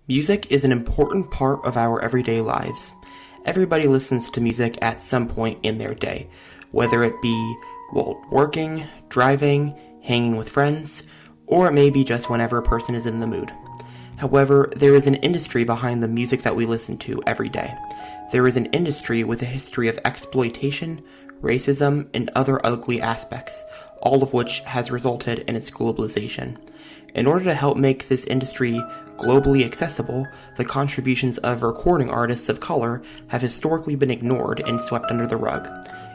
Music is an important part of our everyday lives. Everybody listens to music at some point in their day, whether it be while working, driving, hanging with friends, or it may be just whenever a person is in the mood. However, there is an industry behind the music that we listen to every day. There is an industry with a history of exploitation, racism, and other ugly aspects, all of which has resulted in its globalization. In order to help make this industry globally accessible, the contributions of recording artists of color have historically been ignored and swept under the rug.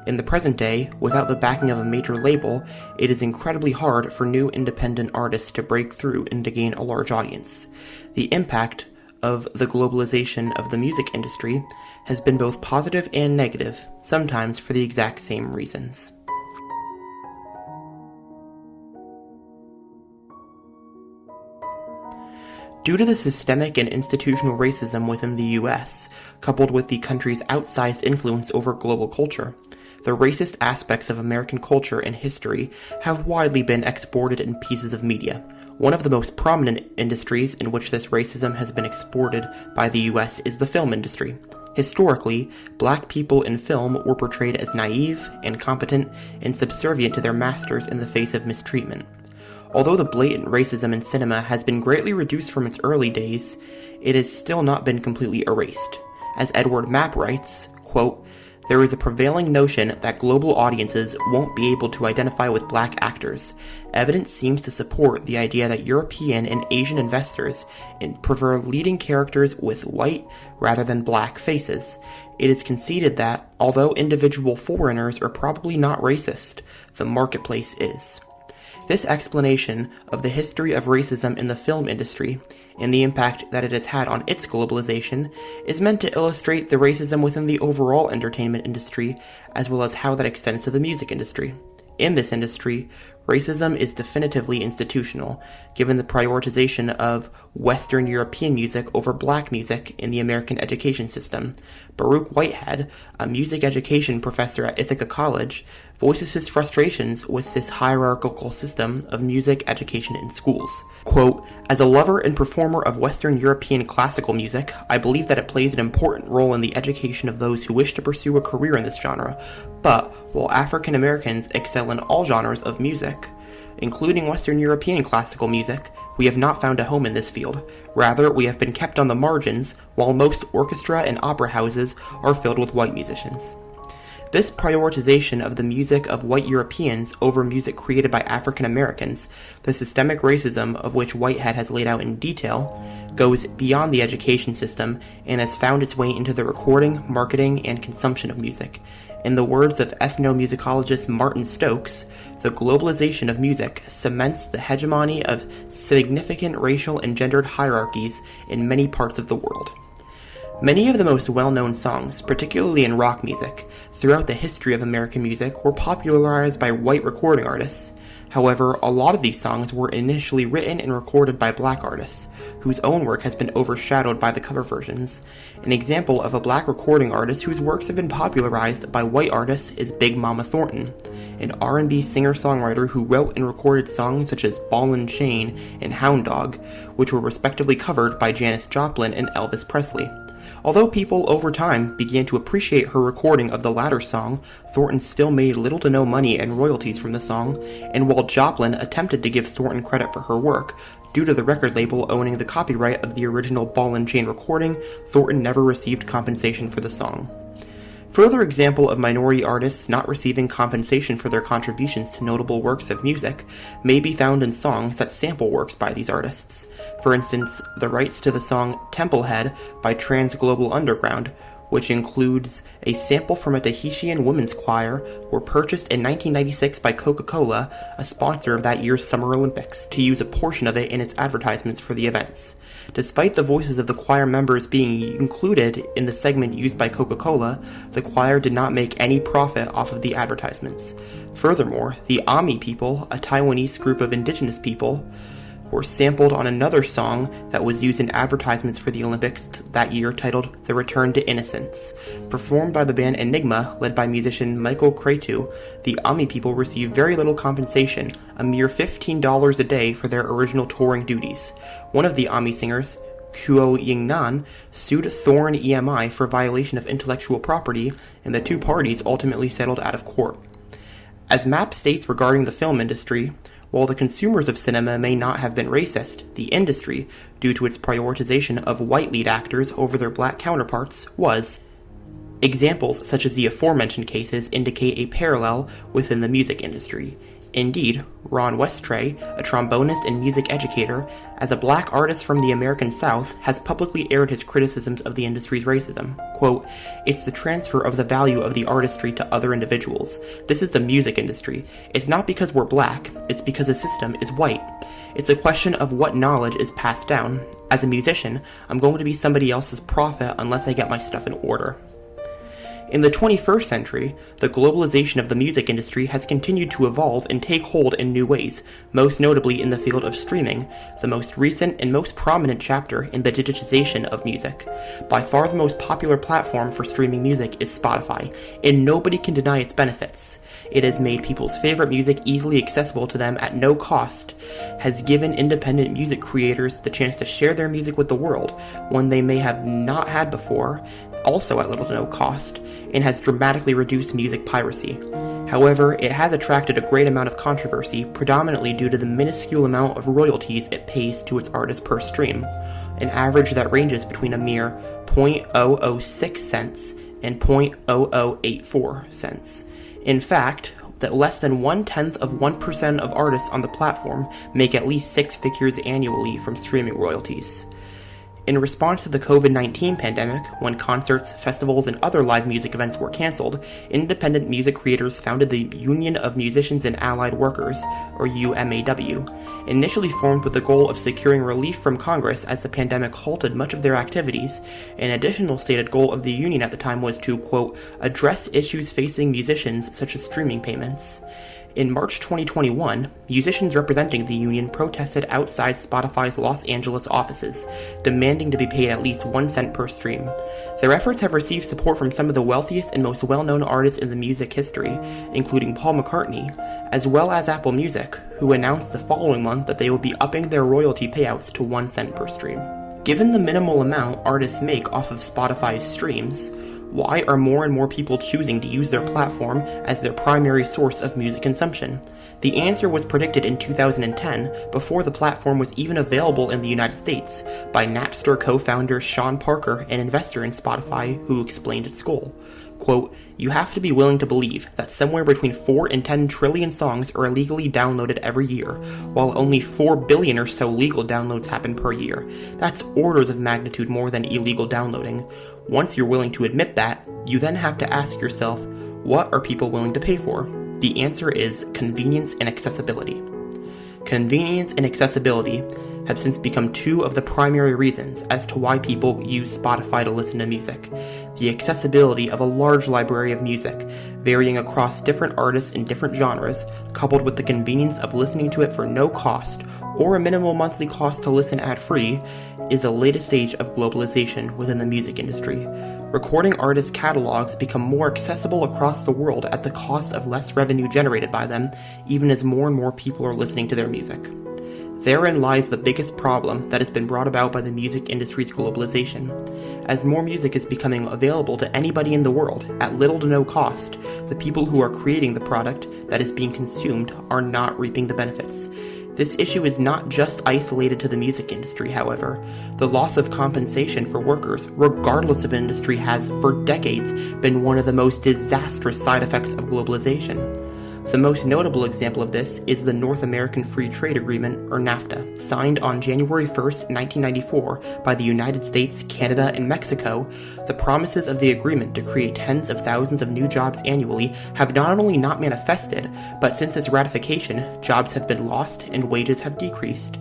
In the present day, without the backing of a major label, it is incredibly hard for new independent artists to break through and to gain a large audience. The impact of the globalization of the music industry has been both positive and negative, sometimes for the exact same reasons. Due to the systemic and institutional racism within the U.S., coupled with the country's outsized influence over global culture, the racist aspects of American culture and history have widely been exported in pieces of media. One of the most prominent industries in which this racism has been exported by the U.S. is the film industry. Historically, black people in film were portrayed as naive, incompetent, and subservient to their masters in the face of mistreatment. Although the blatant racism in cinema has been greatly reduced from its early days, it has still not been completely erased. As Edward Mapp writes, quote, "There is a prevailing notion that global audiences won't be able to identify with black actors. Evidence seems to support the idea that European and Asian investors prefer leading characters with white rather than black faces. It is conceded that, although individual foreigners are probably not racist, the marketplace is." This explanation of the history of racism in the film industry and the impact that it has had on its globalization is meant to illustrate the racism within the overall entertainment industry, as well as how that extends to the music industry. In this industry, racism is definitively institutional, given the prioritization of Western European music over black music in the American education system. Baruch Whitehead, a music education professor at Ithaca College, voices his frustrations with this hierarchical system of music education in schools. Quote, "As a lover and performer of Western European classical music, I believe that it plays an important role in the education of those who wish to pursue a career in this genre. But while African Americans excel in all genres of music, including Western European classical music, we have not found a home in this field. Rather, we have been kept on the margins, while most orchestra and opera houses are filled with white musicians." This prioritization of the music of white Europeans over music created by African Americans, the systemic racism of which Whitehead has laid out in detail, goes beyond the education system and has found its way into the recording, marketing, and consumption of music. In the words of ethnomusicologist Martin Stokes, the globalization of music cements the hegemony of significant racial and gendered hierarchies in many parts of the world. Many of the most well-known songs, particularly in rock music, throughout the history of American music were popularized by white recording artists. However, a lot of these songs were initially written and recorded by black artists, whose own work has been overshadowed by the cover versions. An example of a black recording artist whose works have been popularized by white artists is Big Mama Thornton, an R&B singer-songwriter who wrote and recorded songs such as Ball and Chain and Hound Dog, which were respectively covered by Janis Joplin and Elvis Presley. Although people over time began to appreciate her recording of the latter song, Thornton still made little to no money and royalties from the song, and while Joplin attempted to give Thornton credit for her work, due to the record label owning the copyright of the original Ball and Chain recording, Thornton never received compensation for the song. Further example of minority artists not receiving compensation for their contributions to notable works of music may be found in songs that sample works by these artists. For instance, the rights to the song Templehead by Trans Global Underground, which includes a sample from a Tahitian women's choir, were purchased in 1996 by Coca-Cola, a sponsor of that year's Summer Olympics, to use a portion of it in its advertisements for the events. Despite the voices of the choir members being included in the segment used by Coca-Cola, the choir did not make any profit off of the advertisements. Furthermore, the Ami people, a Taiwanese group of indigenous people, were sampled on another song that was used in advertisements for the Olympics that year titled The Return to Innocence. Performed by the band Enigma, led by musician Michael Cretu, the Ami people received very little compensation, a mere $15 a day for their original touring duties. One of the Ami singers, Kuo Yingnan, sued Thorne EMI for violation of intellectual property, and the two parties ultimately settled out of court. As MAP states regarding the film industry, while the consumers of cinema may not have been racist, the industry, due to its prioritization of white lead actors over their black counterparts, was. Examples such as the aforementioned cases indicate a parallel within the music industry. Indeed, Ron Westray, a trombonist and music educator, as a black artist from the American South, has publicly aired his criticisms of the industry's racism. Quote, "It's the transfer of the value of the artistry to other individuals. This is the music industry. It's not because we're black, it's because the system is white. It's a question of what knowledge is passed down. As a musician, I'm going to be somebody else's prophet unless I get my stuff in order." In the 21st century, the globalization of the music industry has continued to evolve and take hold in new ways, most notably in the field of streaming, the most recent and most prominent chapter in the digitization of music. By far the most popular platform for streaming music is Spotify, and nobody can deny its benefits. It has made people's favorite music easily accessible to them at no cost, has given independent music creators the chance to share their music with the world, one they may have not had before, also at little to no cost, and has dramatically reduced music piracy. However, it has attracted a great amount of controversy, predominantly due to the minuscule amount of royalties it pays to its artists per stream, an average that ranges between a mere 0.006 cents and 0.0084 cents. In fact, that less than 0.1% of artists on the platform make at least six figures annually from streaming royalties. In response to the COVID-19 pandemic, when concerts, festivals, and other live music events were canceled, independent music creators founded the Union of Musicians and Allied Workers, or UMAW, initially formed with the goal of securing relief from Congress as the pandemic halted much of their activities. An additional stated goal of the union at the time was to, quote, address issues facing musicians such as streaming payments. In March 2021, musicians representing the union protested outside Spotify's Los Angeles offices, demanding to be paid at least 1 cent per stream. Their efforts have received support from some of the wealthiest and most well-known artists in the music history, including Paul McCartney, as well as Apple Music, who announced the following month that they will be upping their royalty payouts to 1 cent per stream. Given the minimal amount artists make off of Spotify's streams, why are more and more people choosing to use their platform as their primary source of music consumption? The answer was predicted in 2010, before the platform was even available in the United States, by Napster co-founder Sean Parker, an investor in Spotify, who explained its goal. Quote, you have to be willing to believe that somewhere between 4 and 10 trillion songs are illegally downloaded every year, while only 4 billion or so legal downloads happen per year. That's orders of magnitude more than illegal downloading. Once you're willing to admit that, you then have to ask yourself, what are people willing to pay for? The answer is convenience and accessibility. Convenience and accessibility have since become two of the primary reasons as to why people use Spotify to listen to music. The accessibility of a large library of music, varying across different artists in different genres, coupled with the convenience of listening to it for no cost, or a minimal monthly cost to listen ad-free, is the latest stage of globalization within the music industry. Recording artists' catalogs become more accessible across the world at the cost of less revenue generated by them, even as more and more people are listening to their music. Therein lies the biggest problem that has been brought about by the music industry's globalization. As more music is becoming available to anybody in the world at little to no cost, the people who are creating the product that is being consumed are not reaping the benefits. This issue is not just isolated to the music industry, however. The loss of compensation for workers, regardless of industry, has, for decades, been one of the most disastrous side effects of globalization. The most notable example of this is the North American Free Trade Agreement, or NAFTA, signed on January 1st, 1994 by the United States, Canada, and Mexico. The promises of the agreement to create tens of thousands of new jobs annually have not only not manifested, but since its ratification, jobs have been lost and wages have decreased.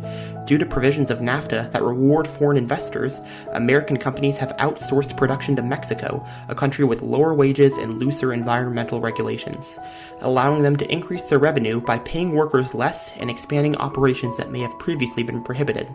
Due to provisions of NAFTA that reward foreign investors, American companies have outsourced production to Mexico, a country with lower wages and looser environmental regulations, allowing them to increase their revenue by paying workers less and expanding operations that may have previously been prohibited.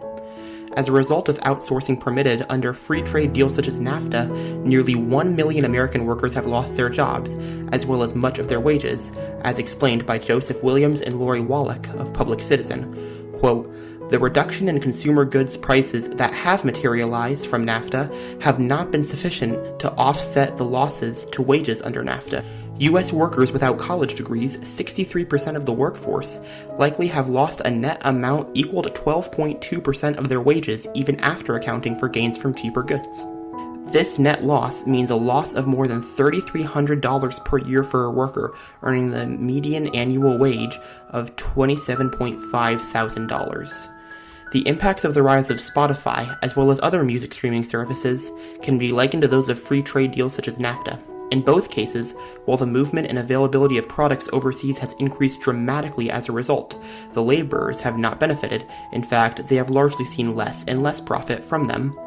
As a result of outsourcing permitted under free trade deals such as NAFTA, nearly 1 million American workers have lost their jobs, as well as much of their wages, as explained by Joseph Williams and Lori Wallach of Public Citizen. Quote, The reduction in consumer goods prices that have materialized from NAFTA have not been sufficient to offset the losses to wages under NAFTA. U.S. workers without college degrees, 63% of the workforce, likely have lost a net amount equal to 12.2% of their wages even after accounting for gains from cheaper goods. This net loss means a loss of more than $3,300 per year for a worker earning the median annual wage of $27.5 thousand. The impacts of the rise of Spotify, as well as other music streaming services, can be likened to those of free trade deals such as NAFTA. In both cases, while the movement and availability of products overseas has increased dramatically as a result, the laborers have not benefited. In fact, they have largely seen less and less profit from them.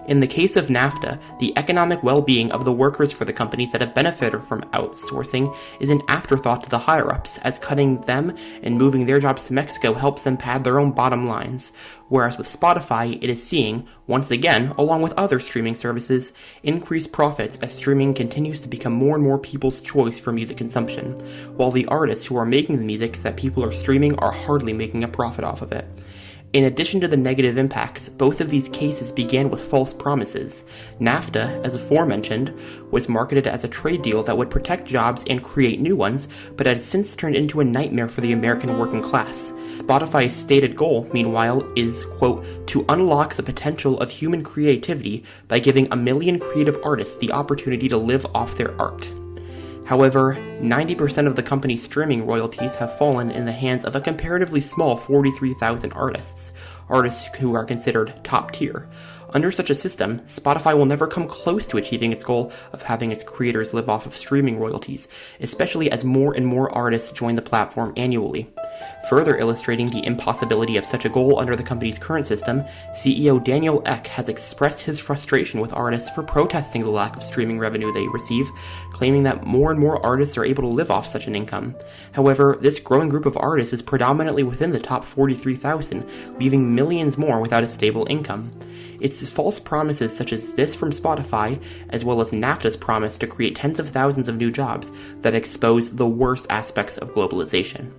In the case of NAFTA, the economic well-being of the workers for the companies that have benefited from outsourcing is an afterthought to the higher-ups, as cutting them and moving their jobs to Mexico helps them pad their own bottom lines. Whereas with Spotify, it is seeing, once again, along with other streaming services, increased profits as streaming continues to become more and more people's choice for music consumption, while the artists who are making the music that people are streaming are hardly making a profit off of it. In addition to the negative impacts, both of these cases began with false promises. NAFTA, as aforementioned, was marketed as a trade deal that would protect jobs and create new ones, but has since turned into a nightmare for the American working class. Spotify's stated goal, meanwhile, is, quote, to unlock the potential of human creativity by giving 1 million creative artists the opportunity to live off their art. However, 90% of the company's streaming royalties have fallen in the hands of a comparatively small 43,000 artists who are considered top tier. Under such a system, Spotify will never come close to achieving its goal of having its creators live off of streaming royalties, especially as more and more artists join the platform annually. Further illustrating the impossibility of such a goal under the company's current system, CEO Daniel Ek has expressed his frustration with artists for protesting the lack of streaming revenue they receive, claiming that more and more artists are able to live off such an income. However, this growing group of artists is predominantly within the top 43,000, leaving millions more without a stable income. It's false promises such as this from Spotify, as well as NAFTA's promise to create tens of thousands of new jobs, that expose the worst aspects of globalization.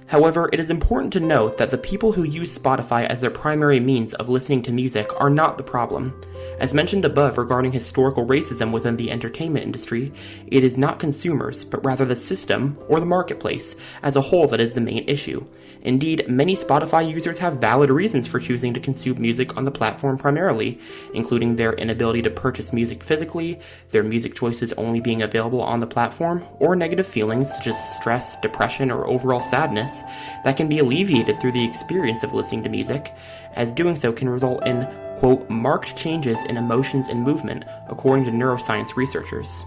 However, it is important to note that the people who use Spotify as their primary means of listening to music are not the problem. As mentioned above regarding historical racism within the entertainment industry, it is not consumers, but rather the system, or the marketplace, as a whole that is the main issue. Indeed, many Spotify users have valid reasons for choosing to consume music on the platform primarily, including their inability to purchase music physically, their music choices only being available on the platform, or negative feelings such as stress, depression, or overall sadness that can be alleviated through the experience of listening to music, as doing so can result in, quote, marked changes in emotions and movement, according to neuroscience researchers.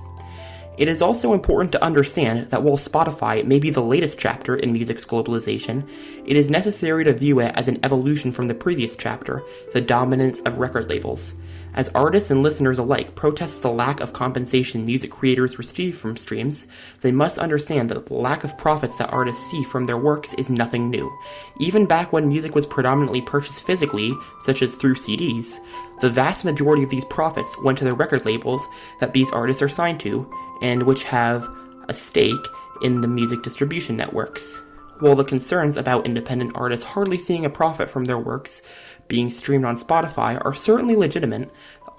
It is also important to understand that while Spotify may be the latest chapter in music's globalization, it is necessary to view it as an evolution from the previous chapter, the dominance of record labels. As artists and listeners alike protest the lack of compensation music creators receive from streams, they must understand that the lack of profits that artists see from their works is nothing new. Even back when music was predominantly purchased physically, such as through CDs, the vast majority of these profits went to the record labels that these artists are signed to, and which have a stake in the music distribution networks. While the concerns about independent artists hardly seeing a profit from their works being streamed on Spotify are certainly legitimate,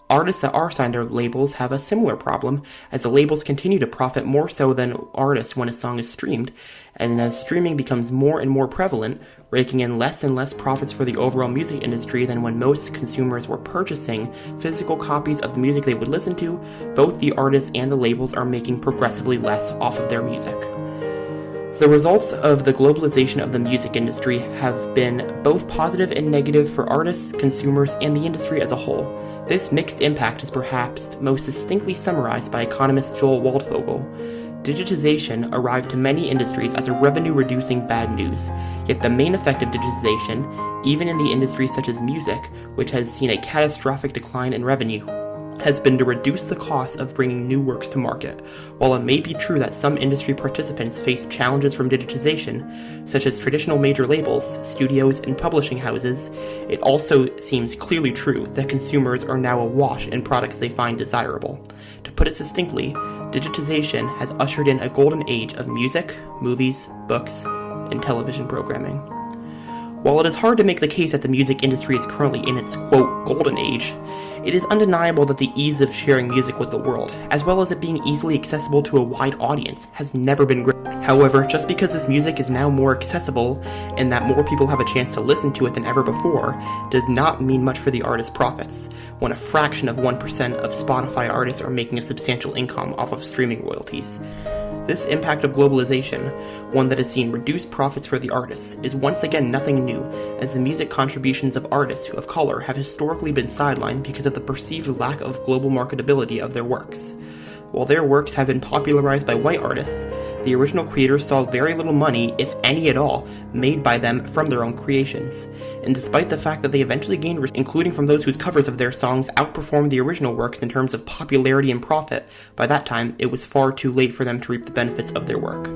artists that are signed to labels have a similar problem, as the labels continue to profit more so than artists when a song is streamed, and as streaming becomes more and more prevalent, raking in less and less profits for the overall music industry than when most consumers were purchasing physical copies of the music they would listen to, both the artists and the labels are making progressively less off of their music. The results of the globalization of the music industry have been both positive and negative for artists, consumers, and the industry as a whole. This mixed impact is perhaps most distinctly summarized by economist Joel Waldfogel. Digitization arrived to many industries as a revenue-reducing bad news, yet the main effect of digitization, even in the industries such as music, which has seen a catastrophic decline in revenue, has been to reduce the cost of bringing new works to market. While it may be true that some industry participants face challenges from digitization, such as traditional major labels, studios, and publishing houses, it also seems clearly true that consumers are now awash in products they find desirable. To put it succinctly, digitization has ushered in a golden age of music, movies, books, and television programming. While it is hard to make the case that the music industry is currently in its, quote, golden age, it is undeniable that the ease of sharing music with the world, as well as it being easily accessible to a wide audience, has never been great. However, just because this music is now more accessible and that more people have a chance to listen to it than ever before, does not mean much for the artist's profits, when a fraction of 1% of Spotify artists are making a substantial income off of streaming royalties. This impact of globalization, one that has seen reduced profits for the artists, is once again nothing new, as the music contributions of artists of color have historically been sidelined because of the perceived lack of global marketability of their works. While their works have been popularized by white artists, the original creators saw very little money, if any at all, made by them from their own creations. And despite the fact that they eventually gained respect, including from those whose covers of their songs outperformed the original works in terms of popularity and profit, by that time it was far too late for them to reap the benefits of their work.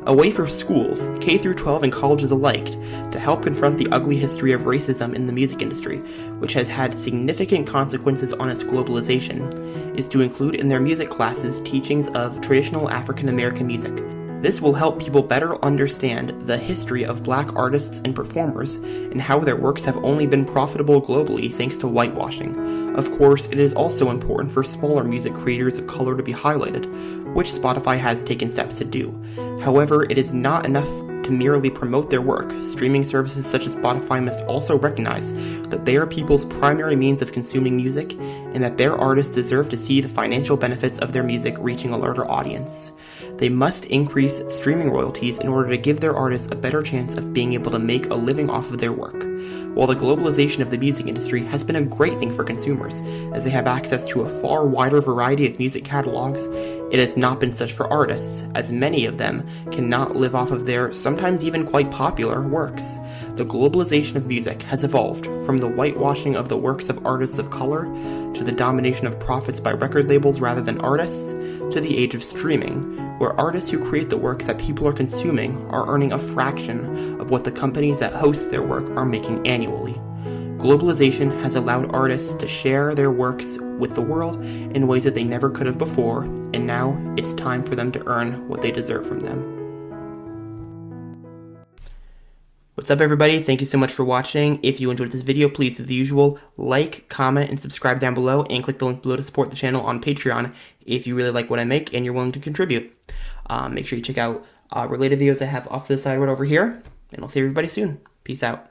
A way for schools, K-12 and colleges alike, to help confront the ugly history of racism in the music industry, which has had significant consequences on its globalization, is to include in their music classes teachings of traditional African American music. This will help people better understand the history of black artists and performers and how their works have only been profitable globally thanks to whitewashing. Of course, it is also important for smaller music creators of color to be highlighted, which Spotify has taken steps to do. However, it is not enough to merely promote their work. Streaming services such as Spotify must also recognize that they are people's primary means of consuming music and that their artists deserve to see the financial benefits of their music reaching a larger audience. They must increase streaming royalties in order to give their artists a better chance of being able to make a living off of their work. While the globalization of the music industry has been a great thing for consumers, as they have access to a far wider variety of music catalogs, it has not been such for artists, as many of them cannot live off of their sometimes even quite popular works. The globalization of music has evolved from the whitewashing of the works of artists of color to the domination of profits by record labels rather than artists, to the age of streaming, where artists who create the work that people are consuming are earning a fraction of what the companies that host their work are making annually. Globalization has allowed artists to share their works with the world in ways that they never could have before, and now it's time for them to earn what they deserve from them. What's up, everybody? Thank you so much for watching. If you enjoyed this video, please do the usual, like, comment, and subscribe down below, and click the link below to support the channel on Patreon if you really like what I make and you're willing to contribute. Make sure you check out related videos I have off to the side right over here, and I'll see everybody soon. Peace out.